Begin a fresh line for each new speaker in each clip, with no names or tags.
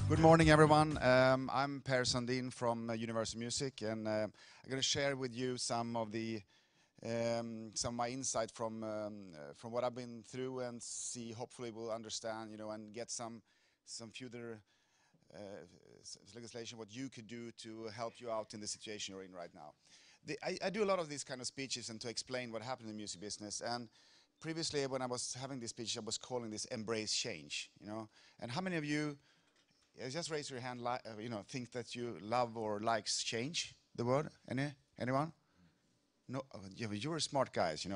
Good morning, everyone. I'm Sundin from Universal Music, and I'm going to share with you some of my insight from what I've been through, and see. Hopefully, we'll understand, and get some further legislation what you could do to help you out in the situation you're in right now. I do a lot of these kind of speeches and to explain what happened in the music business. And previously, when I was having this speech, I was calling this "Embrace Change." And how many of you? Just raise your hand. Think that you love or likes change. The word. Anyone? No. You're smart guys.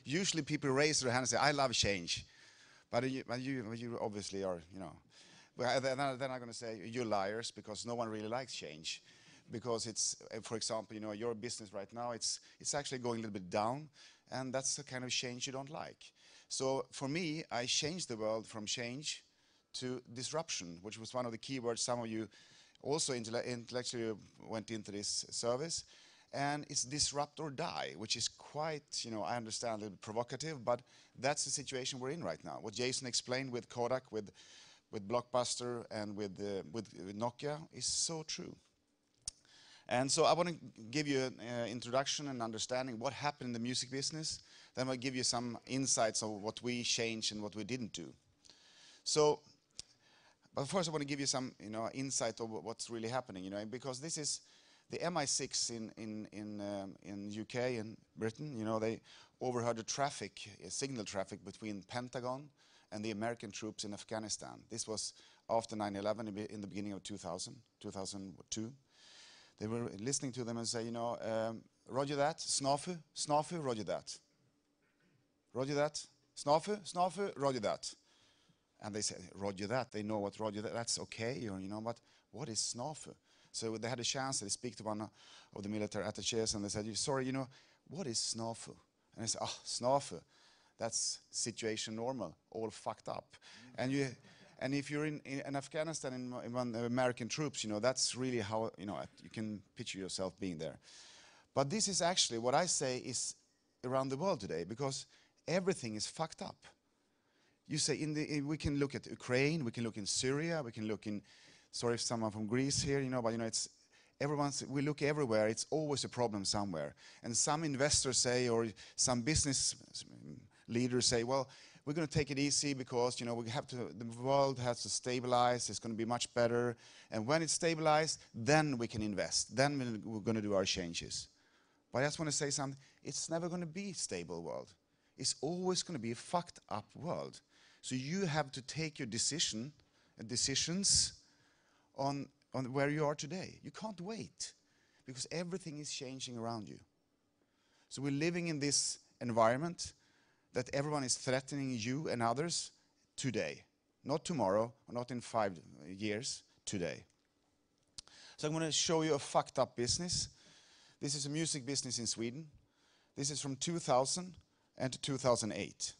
Usually people raise their hand and say, "I love change," but you obviously are. Well, then I'm going to say you're liars, because no one really likes change, because it's, for example, your business right now, it's actually going a little bit down, and that's the kind of change you don't like. So for me, I changed the world from change to disruption, which was one of the keywords some of you also intellectually went into this service. And it's disrupt or die, which is quite, I understand, a little bit provocative, but that's the situation we're in right now. What Jason explained with Kodak, with Blockbuster, and with Nokia is so true. And so I want to give you an introduction and understanding what happened in the music business. Then I'll give you some insights of what we changed and what we didn't do. But first I want to give you some insight of what's really happening, because this is the MI6 in UK and Britain. They overheard the signal traffic between Pentagon and the American troops in Afghanistan. This was after 9/11 in the beginning of 2002. They were listening to them and say, "Roger that, snafu, snafu, roger that. Roger that, snafu, snafu, roger that." And they said, "Roger that." They know what roger that, that's okay, but what is snafu? So they had a chance to speak to one of the military attaches, and they said, "Sorry, what is snafu?" And they said, "Snafu, that's situation normal, all fucked up." And if you're in Afghanistan in one of the American troops, that's really how, you can picture yourself being there. But this is actually what I say is around the world today, because everything is fucked up. You say we can look at Ukraine, we can look in Syria, we can look in, sorry if someone from Greece here, but it's we look everywhere. It's always a problem somewhere. And some investors say, or some business leaders say, well, we're going to take it easy because the world has to stabilize. It's going to be much better, and when it's stabilized, then we can invest. Then we're going to do our changes. But I just want to say something. It's never going to be a stable world. It's always going to be a fucked up world. So you have to take your decisions on where you are today. You can't wait, because everything is changing around you. So we're living in this environment that everyone is threatening you and others today. Not tomorrow, or not in 5 years, today. So I'm going to show you a fucked up business. This is a music business in Sweden. This is from 2000 and to 2008.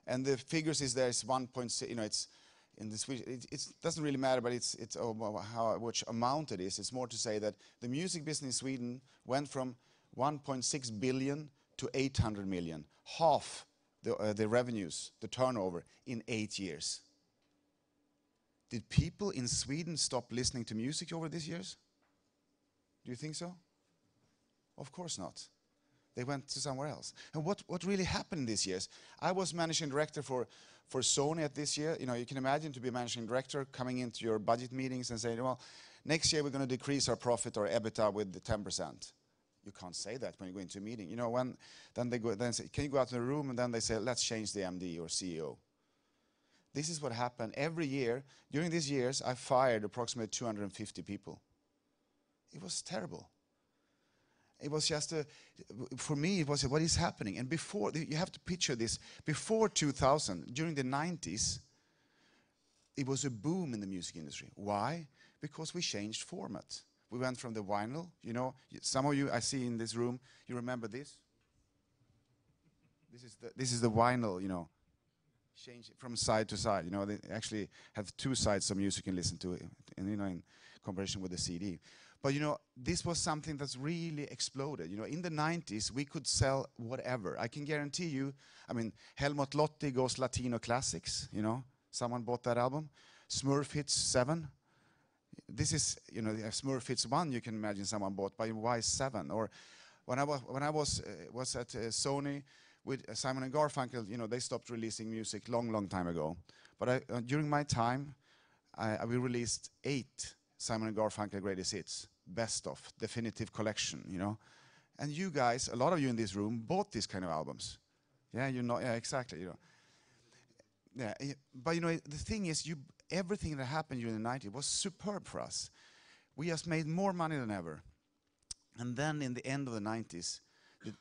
And the figures is there is 1.6, it's in the Swedish, it doesn't really matter, but it's which amount it is. It's more to say that the music business in Sweden went from 1.6 billion to 800 million, half the revenues, the turnover, in 8 years. Did people in Sweden stop listening to music over these years? Do you think so? Of course not. They went to somewhere else. And what really happened these years? I was managing director for Sony at this year. You can imagine to be a managing director coming into your budget meetings and saying, well, next year we're going to decrease our profit or EBITDA with 10%. You can't say that when you go into a meeting. Then they say, can you go out to the room? And then they say, let's change the MD or CEO. This is what happened every year. During these years, I fired approximately 250 people. It was terrible. It was just for me, it was, what is happening? And before, you have to picture this, before 2000, during the 90s, it was a boom in the music industry. Why? Because we changed format. We went from the vinyl, some of you I see in this room, you remember this? This is the vinyl, change it from side to side. They actually have two sides of music you can listen to, in comparison with the CD. But this was something that's really exploded. In the 90s, we could sell whatever. I can guarantee you, Helmut Lotti goes Latino Classics, someone bought that album. Smurf Hits 7, This is, you know, the Smurfits 1, you can imagine someone bought by Y7. Or when I was at Sony with Simon and Garfunkel, you know, they stopped releasing music long time ago. But during my time, we released 8 Simon and Garfunkel greatest hits, best of, definitive collection, you know. And you guys, a lot of you in this room, bought these kind of albums. Yeah, you know, yeah, exactly, you know. Yeah, but you know, the thing is, everything that happened during the 90s was superb for us. We just made more money than ever. And then in the end of the 90s,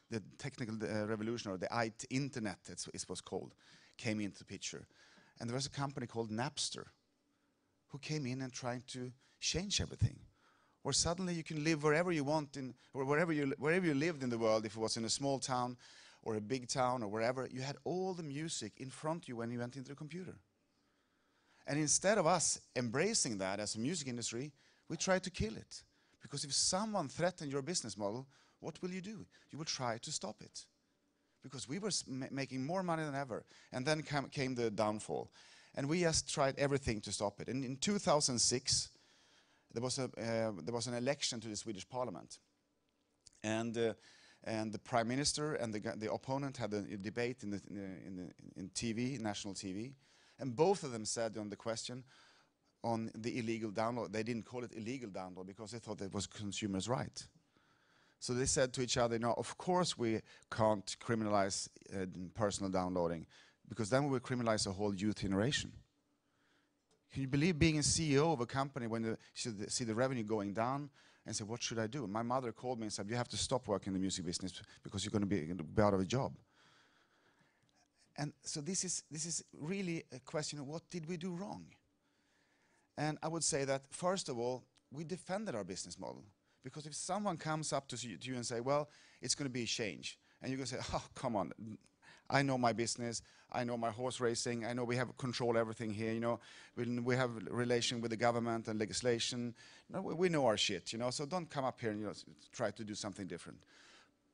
the technical revolution, or the internet, it was called, came into the picture. And there was a company called Napster who came in and tried to change everything. Or suddenly you can live wherever you want, or wherever you lived in the world, if it was in a small town or a big town or wherever, you had all the music in front of you when you went into the computer. And instead of us embracing that as a music industry, we tried to kill it. Because if someone threatened your business model, what will you do? You will try to stop it. Because we were making more money than ever. And then came the downfall. And we just tried everything to stop it. And in 2006, there was an election to the Swedish parliament. And the prime minister and the opponent had a debate in TV, national TV. And both of them said on the question on the illegal download, they didn't call it illegal download because they thought it was consumers' right. So they said to each other, no, of course we can't criminalize personal downloading, because then we will criminalize a whole youth generation. Can you believe being a CEO of a company when you see the revenue going down and say, what should I do? My mother called me and said, you have to stop working in the music business because you're going to be out of a job. And so this is really a question of what did we do wrong? And I would say that, first of all, we defended our business model. Because if someone comes up to you and say, well, it's going to be a change, and you're going to say, oh, come on, I know my business, I know my horse racing, I know we have control everything here, you know, we have relation with the government and legislation, we know our shit, you know, so don't come up here and, you know, try to do something different.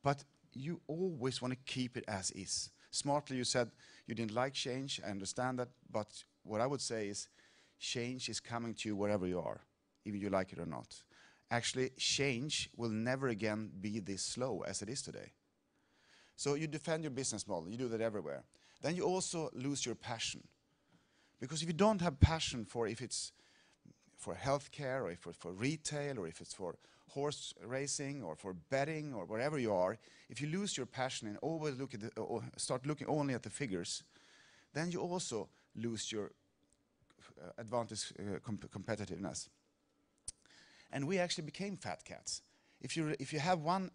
But you always want to keep it as is. Smartly, you said you didn't like change, I understand that, but what I would say is change is coming to you wherever you are, even you like it or not. Actually, change will never again be this slow as it is today. So you defend your business model, you do that everywhere. Then you also lose your passion. Because if you don't have passion for, if it's for healthcare, or if it's for retail, or if it's for horse racing, or for betting, or wherever you are, if you lose your passion and always look at start looking only at the figures, then you also lose your advantage, competitiveness. And we actually became fat cats. If you have one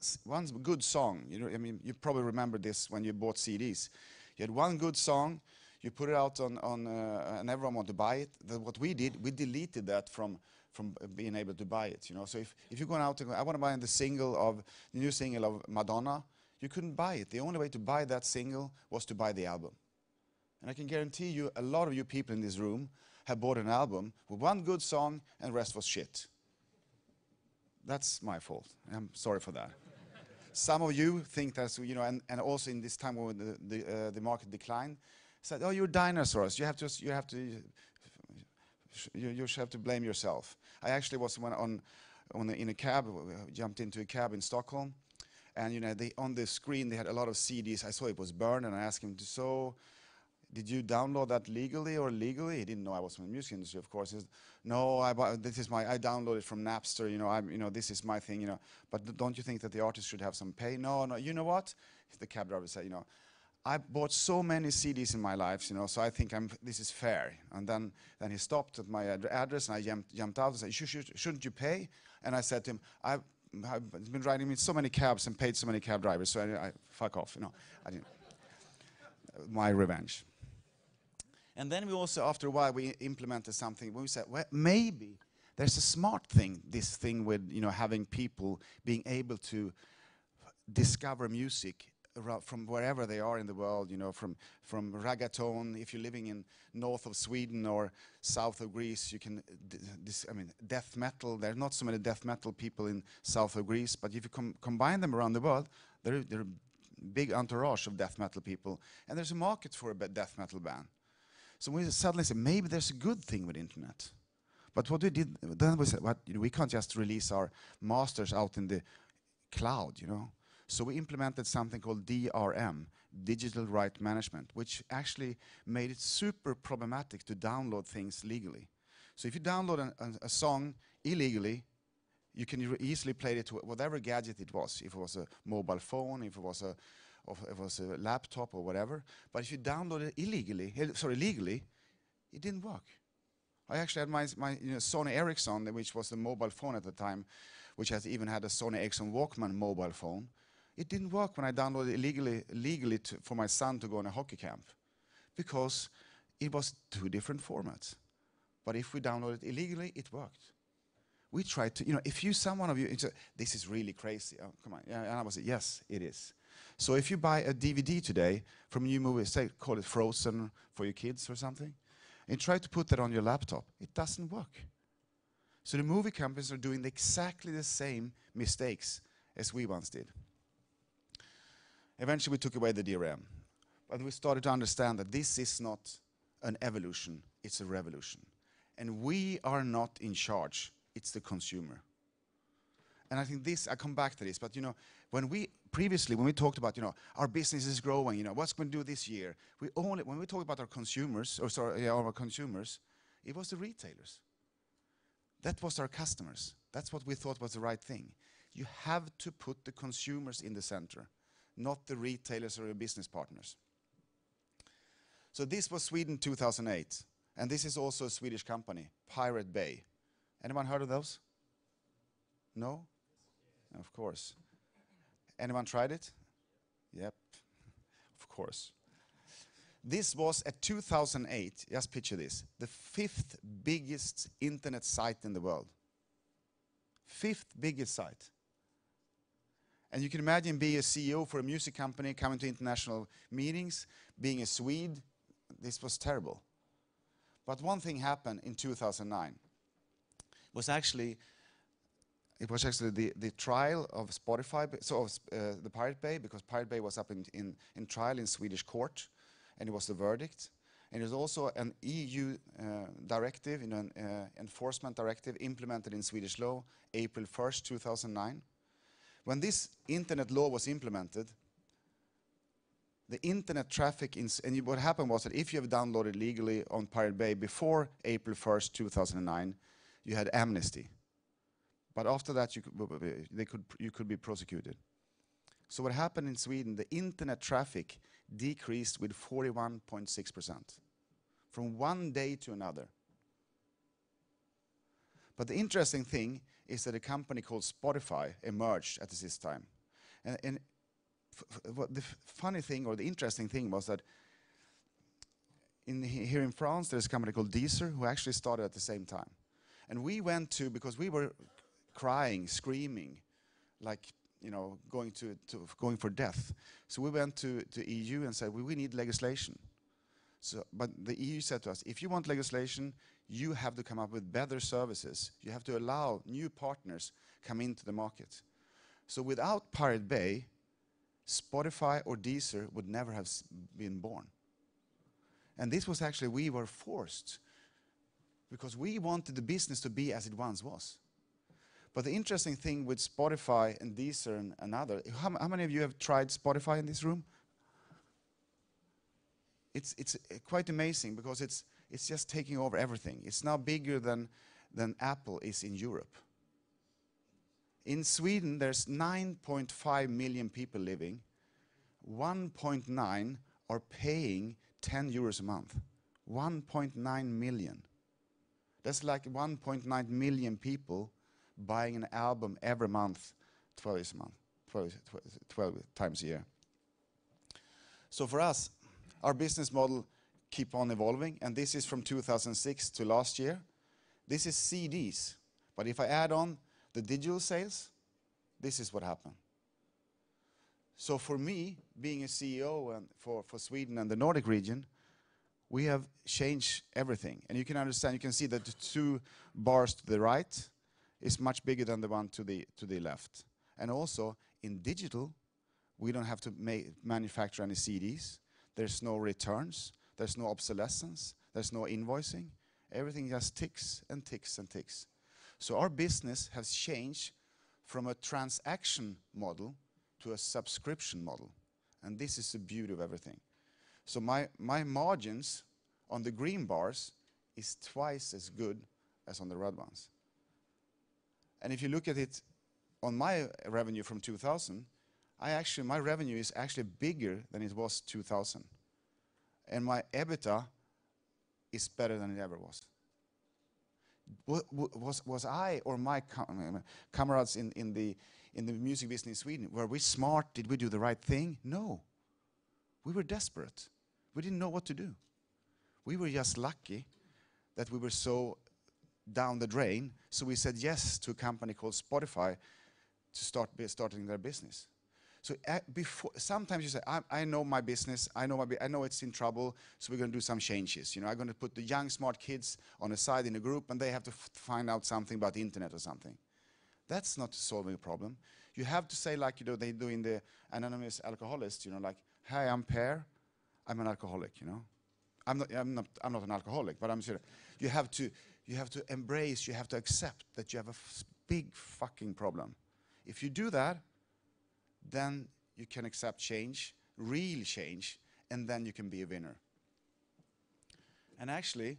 good song, you know, I mean, you probably remember this when you bought CDs. You had one good song, you put it out on and everyone wanted to buy it. What we did, we deleted that from being able to buy it. You know, so if you're going out and go, I want to buy the new single of Madonna, you couldn't buy it. The only way to buy that single was to buy the album. And I can guarantee you, a lot of you people in this room have bought an album with one good song and the rest was shit. That's my fault. I'm sorry for that. Some of you think that's, you know, and also in this time when the market declined, said, oh, you're dinosaurs. You just have to blame yourself. I actually was in a cab, jumped into a cab in Stockholm, and you know, on the screen they had a lot of CDs. I saw it was burned, and I asked him, so did you download that legally or illegally? He didn't know I was from the music industry, of course. He said, no, I downloaded from Napster, you know, this is my thing, you know. But don't you think that the artist should have some pay? No, you know what? The cab driver said, you know, I bought so many CDs in my life, you know, so I think this is fair. And then he stopped at my address, and I jumped out and said, shouldn't you pay? And I said to him, I've been riding in so many cabs and paid so many cab drivers, so I fuck off, you know. I didn't. My revenge. And then we also, after a while, we implemented something. We said, well, maybe there's a smart thing, this thing with, you know, having people being able to discover music from wherever they are in the world, you know, from reggaeton. If you're living in north of Sweden or south of Greece, you can, death metal. There are not so many death metal people in south of Greece, but if you combine them around the world, there are a big entourage of death metal people, and there's a market for a death metal band. So we suddenly say, maybe there's a good thing with internet. But what we did then was, we can't just release our masters out in the cloud, So we implemented something called DRM, Digital Right Management, which actually made it super problematic to download things legally. So if you download a song illegally, you can easily play it to whatever gadget it was, if it was a mobile phone, if it was a laptop or whatever. But if you download it legally, it didn't work. I actually had my Sony Ericsson, which was the mobile phone at the time, which has even had a Sony Ericsson Walkman mobile phone. It didn't work when I downloaded it legally for my son to go on a hockey camp, because it was 2 different formats. But if we downloaded it illegally, it worked. We tried to, if someone of you, this is really crazy. Oh, come on. Yeah, and I was like, yes, it is. So if you buy a DVD today from a new movie, say, call it Frozen for your kids or something, and try to put that on your laptop, it doesn't work. So the movie companies are doing exactly the same mistakes as we once did. Eventually we took away the DRM, but we started to understand that this is not an evolution, it's a revolution. And we are not in charge, it's the consumer. And I think I come back to this, but when we talked about, our business is growing, what's going to do this year, when we talk about our consumers, our consumers, it was the retailers. That was our customers. That's what we thought was the right thing. You have to put the consumers in the center, not the retailers or your business partners. So this was Sweden 2008, and this is also a Swedish company, Pirate Bay. Anyone heard of those? No? Of course. Anyone tried it? Yep, of course. This was at 2008, just picture this, the 5th biggest internet site in the world. 5th biggest site. And you can imagine being a CEO for a music company, coming to international meetings, being a Swede. This was terrible. But one thing happened in 2009. It was actually the trial of Spotify, the Pirate Bay, because Pirate Bay was up in trial in Swedish court, and it was the verdict. And it was also an EU directive, an enforcement directive implemented in Swedish law, April 1st, 2009. When this internet law was implemented, the internet traffic, and what happened was that if you have downloaded legally on Pirate Bay before April 1st, 2009, you had amnesty. But after that, you could be prosecuted. So what happened in Sweden, the internet traffic decreased with 41.6% from one day to another. But the interesting thing is that a company called Spotify emerged at this time. And the funny thing, or the interesting thing, was that here in France, there's a company called Deezer who actually started at the same time. And we went to, because we were crying, screaming, like, going for death. So we went to EU and said, we need legislation. But the EU said to us, if you want legislation, you have to come up with better services. You have to allow new partners come into the market. So without Pirate Bay, Spotify or Deezer would never have been born. And this was actually, we were forced, because we wanted the business to be as it once was. But the interesting thing with Spotify and Deezer and other, how many of you have tried Spotify in this room? It's quite amazing, because it's just taking over everything. It's now bigger than Apple is in Europe. In Sweden, there's 9.5 million people living. 1.9 are paying 10 euros a month. 1.9 million. That's like 1.9 million people buying an album every month, 12 times a year. So for us, our business model keep on evolving, and this is from 2006 to last year. This is CDs, but if I add on the digital sales, this is what happened. So for me, being a CEO and for Sweden and the Nordic region, we have changed everything. And you can understand, you can see that the 2 bars to the right is much bigger than the one to the left. And also, in digital, we don't have to manufacture any CDs. There's no returns. There's no obsolescence. There's no invoicing. Everything just ticks and ticks and ticks. So our business has changed from a transaction model to a subscription model. And this is the beauty of everything. So my margins on the green bars is twice as good as on the red ones. And if you look at it on my revenue from 2000, my revenue is actually bigger than it was 2000. And my EBITDA is better than it ever was. Was I or my comrades in the music business in Sweden, were we smart? Did we do the right thing? No. We were desperate. We didn't know what to do. We were just lucky that we were so down the drain, so we said yes to a company called Spotify to starting their business. So sometimes you say, I know my business, I know it's in trouble, so we're going to do some changes. You know, I'm going to put the young smart kids on a side in a group, and they have to find out something about the internet or something. That's not solving a problem. You have to say, like, you know, they do in the Anonymous Alcoholics, you know, like, hi, I'm Per, I'm an alcoholic. You know, I'm not an alcoholic, but I'm serious. You have to embrace, you have to accept that you have a big fucking problem. If you do that, then you can accept change, real change, and then you can be a winner. And actually,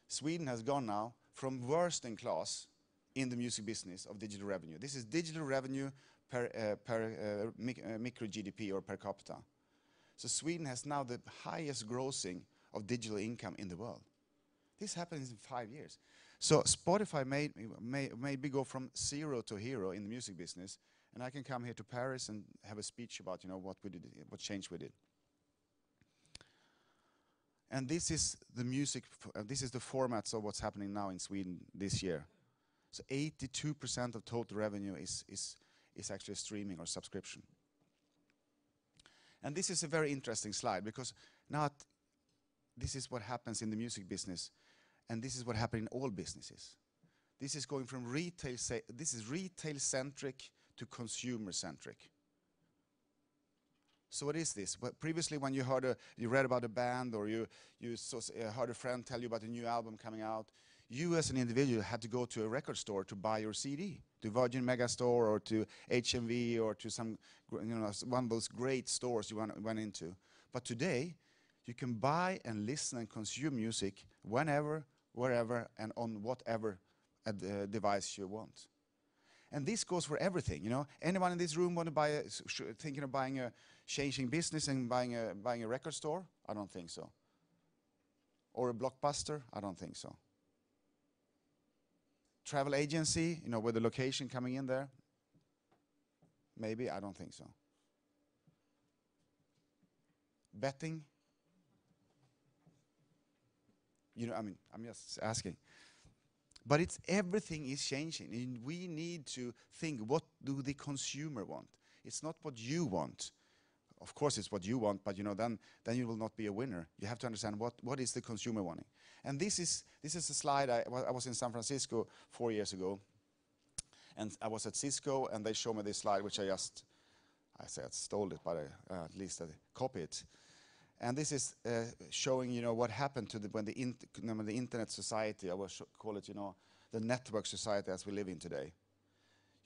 Sweden has gone now from worst in class in the music business of digital revenue. This is digital revenue per micro GDP or per capita. So Sweden has now the highest grossing of digital income in the world. This happens in 5 years. So Spotify made me go from zero to hero in the music business, and I can come here to Paris and have a speech about, you know, what we did, what change we did. And this is the music. This is the formats of what's happening now in Sweden this year. So 82% of total revenue is actually streaming or subscription. And this is a very interesting slide, because now this is what happens in the music business, and this is what happens in all businesses. This is going from retail-centric to consumer-centric. So what is this? Well, previously, when you read about a band, or you heard a friend tell you about a new album coming out, you as an individual had to go to a record store to buy your CD, to Virgin Megastore or to HMV or to some, you know, one of those great stores you went into. But today, you can buy and listen and consume music whenever, wherever, and on whatever device you want. And this goes for everything, you know. Anyone in this room want to thinking of changing business and buying a record store? I don't think so. Or a Blockbuster? I don't think so. Travel agency, you know, with the location coming in there? Maybe, I don't think so. Betting? You know, I mean, I'm just asking. But everything is changing, and we need to think, what do the consumer want? It's not what you want. Of course it's what you want, but you know, then you will not be a winner. You have to understand what is the consumer wanting. And this is a slide. I was in San Francisco 4 years ago, and I was at Cisco, and they showed me this slide, which I stole it, but at least I copied it. And this is showing, you know, what happened when the internet society, I will call it, you know, the network society as we live in today.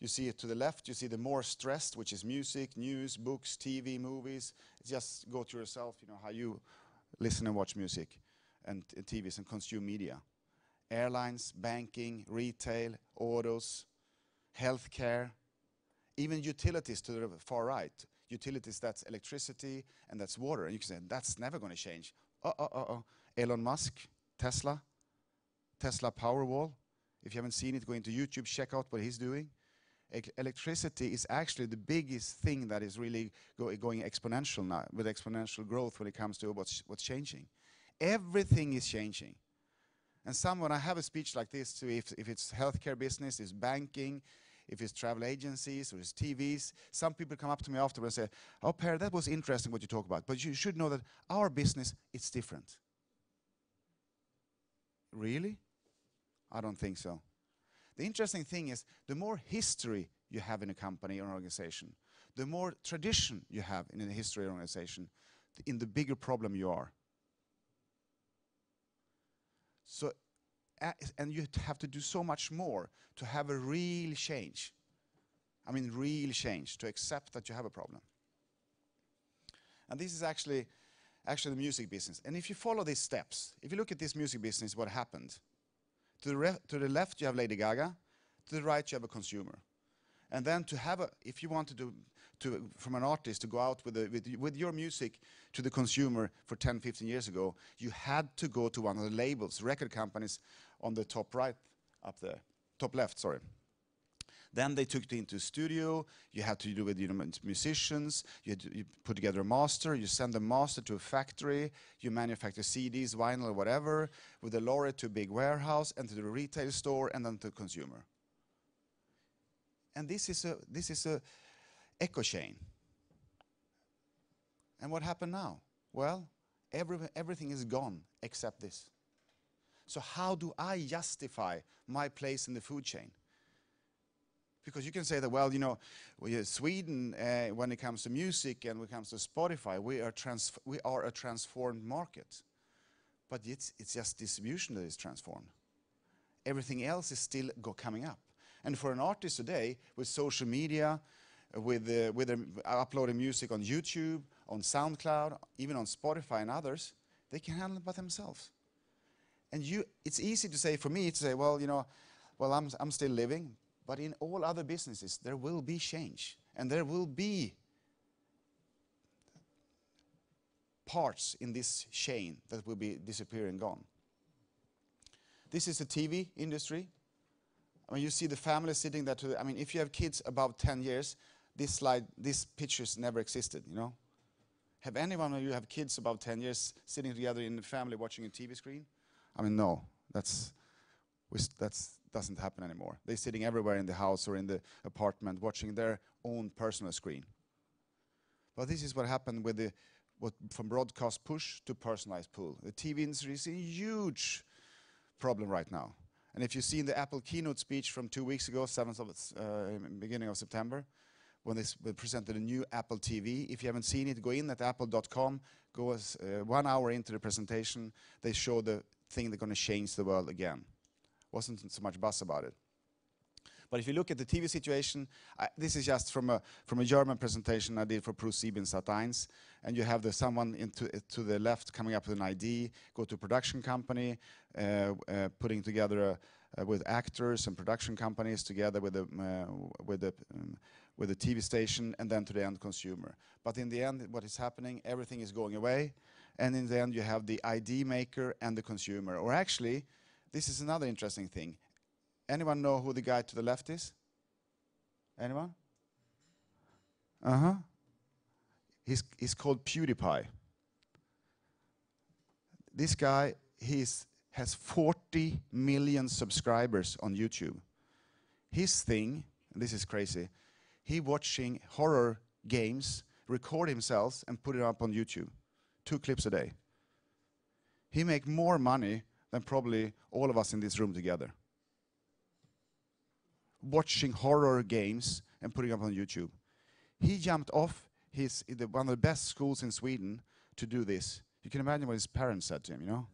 You see it to the left, you see the more stressed, which is music, news, books, TV, movies. Just go to yourself, you know, how you listen and watch music and TVs and consume media. Airlines, banking, retail, autos, healthcare, even utilities to the far right. Utilities, that's electricity and that's water. And you can say, that's never going to change. Elon Musk, Tesla Powerwall. If you haven't seen it, go into YouTube, check out what he's doing. Electricity is actually the biggest thing that is really going exponential now, with exponential growth when it comes to what's changing. Everything is changing. And when I have a speech like this, too, if it's healthcare business, it's banking, if it's travel agencies or it's TVs, some people come up to me afterwards and say, oh, Per, that was interesting what you talk about, but you should know that our business, it's different. Really? I don't think so. The interesting thing is, the more history you have in a company or an organization, the more tradition you have in a history or organization, in the bigger problem you are. So and you have to do so much more to have a real change. I mean, real change, to accept that you have a problem. And this is actually the music business. And if you follow these steps, if you look at this music business, what happened? To the left, you have Lady Gaga. To the right, you have a consumer. And then to have if you wanted to from an artist to go out with your music to the consumer for 10, 15 years ago, you had to go to one of the labels, record companies on the top right up there, top left, sorry. Then they took it into a studio. You had to do with musicians. You put together a master. You send the master to a factory. You manufacture CDs, vinyl, or whatever, with a lorry to a big warehouse and to the retail store and then to the consumer. And this is a echo chain. And what happened now? Well, everything is gone except this. So how do I justify my place in the food chain? Because you can say that, well, Sweden, when it comes to music and when it comes to Spotify, we are a transformed market. But it's just distribution that is transformed. Everything else is still coming up. And for an artist today, with social media, with uploading music on YouTube, on SoundCloud, even on Spotify and others, they can handle it by themselves. And it's easy to say, for me, to say, well, I'm still living. But in all other businesses, there will be change. And there will be parts in this chain that will be disappearing, gone. This is the TV industry. I mean, you see the family sitting there. I mean, if you have kids above 10 years, these pictures never existed, Have anyone of you have kids above 10 years sitting together in the family watching a TV screen? I mean, no. That's doesn't happen anymore. They're sitting everywhere in the house or in the apartment watching their own personal screen. But this is what happened with from broadcast push to personalized pull. The TV industry is a huge problem right now. And if you see in the Apple Keynote speech from 2 weeks ago, beginning of September, when they presented a new Apple TV, if you haven't seen it, go in at apple.com, go 1 hour into the presentation, they show the thing that's going to change the world again. Wasn't so much buzz about it. But if you look at the TV situation, this is just from a German presentation I did for ProSieben Sat.1, and you have someone to the left coming up with an ID, go to a production company, putting together with actors and production companies together with the TV station, and then to the end consumer. But in the end, what is happening? Everything is going away, and in the end, you have the ID maker and the consumer. Or actually, this is another interesting thing. Anyone know who the guy to the left is? Anyone? He's called PewDiePie. This guy, has 40 million subscribers on YouTube. His thing, and this is crazy, he watching horror games, record himself and put it up on YouTube. 2 clips a day. He make more money than probably all of us in this room together. Watching horror games and putting up on YouTube. He jumped off one of the best schools in Sweden to do this. You can imagine what his parents said to him,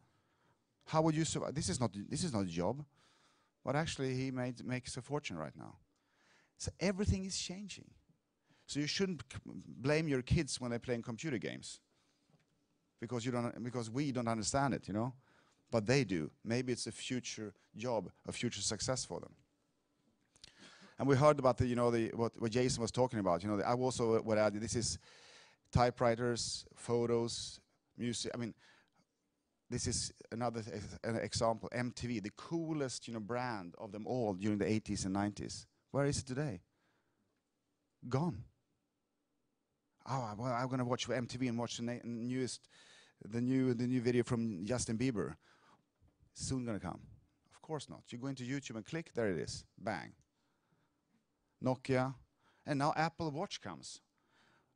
How would you survive? This is not a job. But actually he makes a fortune right now. So everything is changing. So you shouldn't blame your kids when they're playing computer games. Because we don't understand it, But they do. Maybe it's a future job, a future success for them. And we heard about what Jason was talking about. I also would add, this is typewriters, photos, music. I mean, this is another example. MTV, the coolest brand of them all during the 80s and 90s. Where is it today? Gone. Oh, well, I'm going to watch MTV and watch the new video from Justin Bieber. Soon going to come. Of course not. You go into YouTube and click, there it is. Bang. Nokia, and now Apple Watch comes.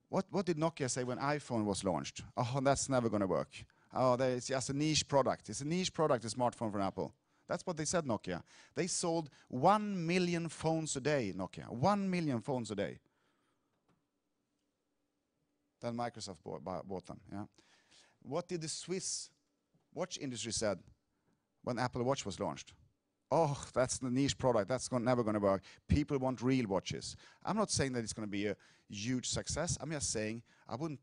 What did Nokia say when iPhone was launched? Oh, that's never going to work. Oh, it's just a niche product. It's a niche product, a smartphone from Apple. That's what they said, Nokia. They sold 1 million phones a day, Nokia. 1 million phones a day. Then Microsoft bought them. Yeah. What did the Swiss watch industry said when Apple Watch was launched. Oh, that's the niche product. That's never going to work. People want real watches. I'm not saying that it's going to be a huge success. I'm just saying I wouldn't,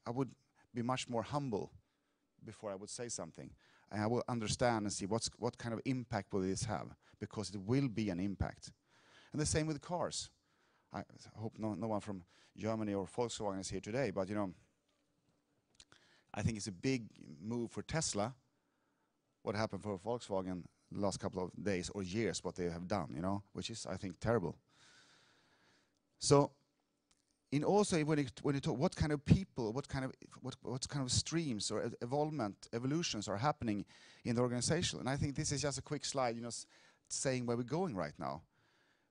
I would be much more humble before I would say something. And I will understand and see what kind of impact will this have, because it will be an impact. And the same with cars. I hope no one from Germany or Volkswagen is here today, but I think it's a big move for Tesla. What happened for Volkswagen the last couple of days or years, what they have done, which is, I think, terrible. So, when you talk, what kind of people, what kind of streams or evolutions are happening in the organization, and I think this is just a quick slide, saying where we're going right now.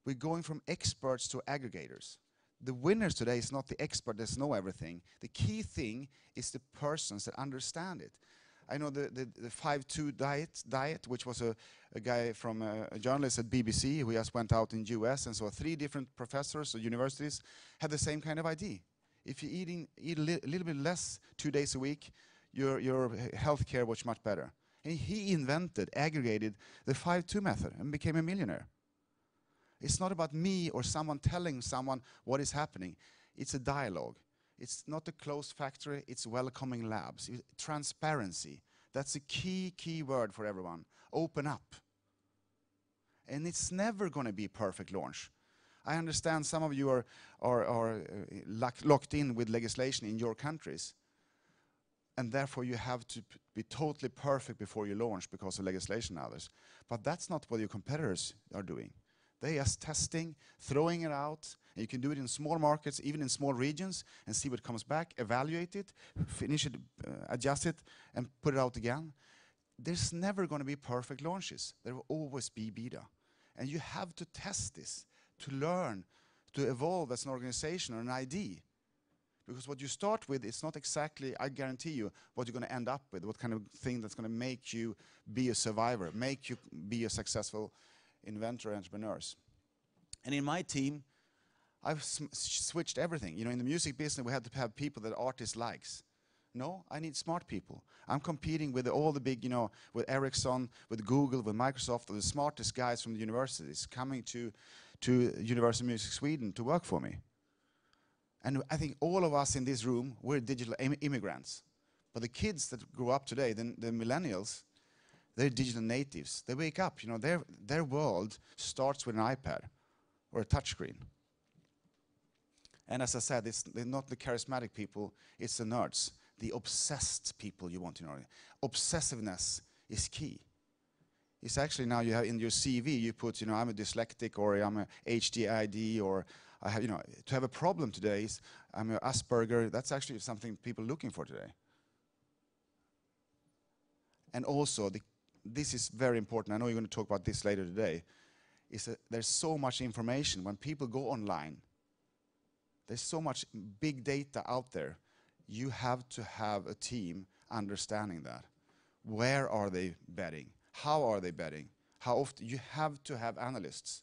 We're going from experts to aggregators. The winners today is not the expert that know everything. The key thing is the persons that understand it. I know the 5-2 diet, which was a guy from a journalist at BBC who just went out in US and saw 3 different professors or universities had the same kind of idea. If you eat a little bit less 2 days a week, your health care was much better. And he aggregated the 5-2 method and became a millionaire. It's not about me or someone telling someone what is happening. It's a dialogue. It's not a closed factory, it's welcoming labs. Transparency, that's a key word for everyone. Open up. And it's never going to be a perfect launch. I understand some of you are locked in with legislation in your countries. And therefore you have to be totally perfect before you launch because of legislation and others. But that's not what your competitors are doing. They are testing, throwing it out. And you can do it in small markets, even in small regions, and see what comes back, evaluate it, finish it, adjust it, and put it out again. There's never going to be perfect launches. There will always be beta. And you have to test this, to learn, to evolve as an organization or an ID. Because what you start with is not exactly, I guarantee you, what you're going to end up with, what kind of thing that's going to make you be a survivor, make you be a successful inventor, entrepreneurs. And in my team, I've switched everything. In the music business, we had to have people that artists likes. No, I need smart people. I'm competing with all the big, with Ericsson, with Google, with Microsoft, the smartest guys from the universities coming to University of Music Sweden to work for me. And I think all of us in this room, we're digital immigrants. But the kids that grow up today, the millennials, they're digital natives. They wake up, their world starts with an iPad or a touchscreen. And as I said, they're not the charismatic people, it's the nerds, the obsessed people you want to know. Obsessiveness is key. It's actually now you have in your CV, you put, I'm a dyslexic or I'm a HDID or I have, to have a problem today is I'm a Asperger. That's actually something people are looking for today. And also, this is very important. I know you're going to talk about this later today. Is that there's so much information when people go online. There's so much big data out there. You have to have a team understanding that. Where are they betting? How are they betting? How often? You have to have analysts.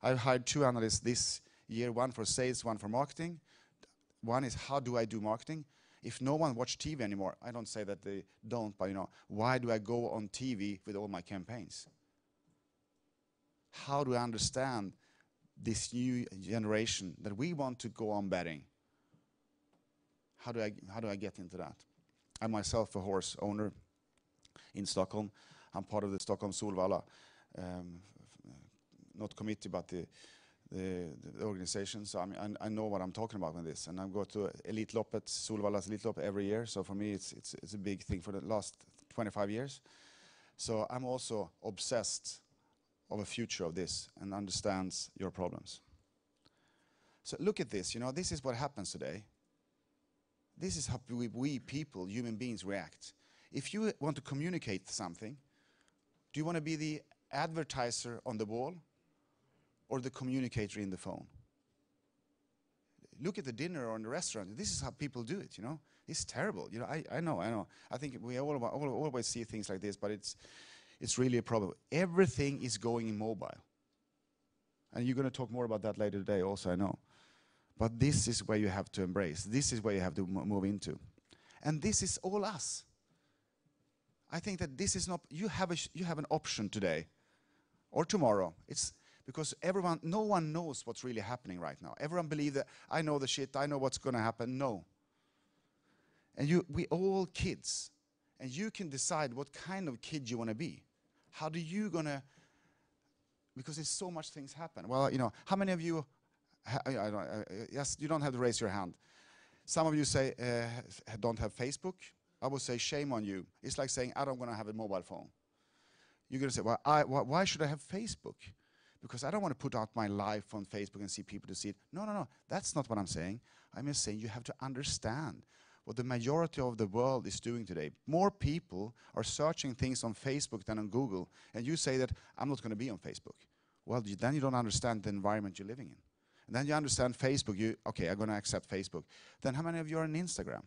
I've hired 2 analysts this year, one for sales, one for marketing. One is how do I do marketing? If no one watches TV anymore, I don't say that they don't, but why do I go on TV with all my campaigns? How do I understand this new generation that we want to go on betting? How do I get into that? I'm myself a horse owner in Stockholm. I'm part of the Stockholm Solvalla, not committee, but the organization. So I know what I'm talking about with this. And I go to Elitloppet, Solvalla's Elitloppet every year. So for me, it's a big thing for the last 25 years. So I'm also obsessed of a future of this and understands your problems. So look at this. This is what happens today. This is how we people, human beings, react. If you want to communicate something, do you want to be the advertiser on the wall or the communicator in the phone? Look at the dinner or in the restaurant. This is how people do it, It's terrible. I know. I think we always see things like this, but it's really a problem. Everything is going in mobile. And you're going to talk more about that later today also, I know. But this is where you have to embrace. This is where you have to move into. And this is all us. I think that this is not, you have an option today or tomorrow. It's because no one knows what's really happening right now. Everyone believes that I know the shit, I know what's going to happen. No. And we all kids. And you can decide what kind of kid you want to be. How do you going to, because there's so much things happen. Well, you know, how many of you, yes, you don't have to raise your hand. Some of you say, don't have Facebook. I would say, shame on you. It's like saying, I don't want to have a mobile phone. You're going to say, well, why should I have Facebook? Because I don't want to put out my life on Facebook and see people to see it. No, no, no. That's not what I'm saying. I'm just saying you have to understand what the majority of the world is doing today. More people are searching things on Facebook than on Google. And you say that, I'm not going to be on Facebook. Well, then you don't understand the environment you're living in. And then you understand Facebook. Okay, I'm going to accept Facebook. Then how many of you are on Instagram?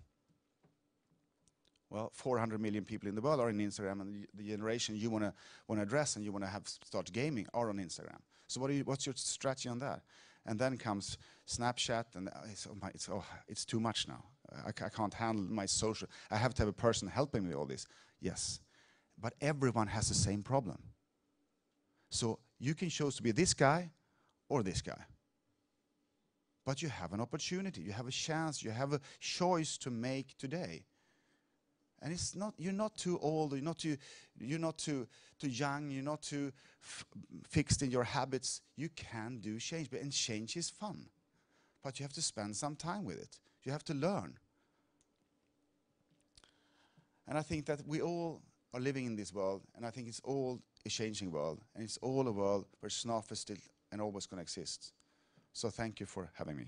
Well, 400 million people in the world are on Instagram, and the generation you want to address and you want to start gaming are on Instagram. So what's your strategy on that? And then comes Snapchat, and it's too much now. I can't handle my social. I have to have a person helping me with all this. Yes, but everyone has the same problem. So you can choose to be this guy or this guy. But you have an opportunity, you have a chance, you have a choice to make today. And it's not, you're not too old, you're not too young, you're not too fixed in your habits. You can do change, and change is fun. But you have to spend some time with it. You have to learn. And I think that we all are living in this world, and I think it's all a changing world, and it's all a world where snuff is still and always going to exist. So thank you for having me.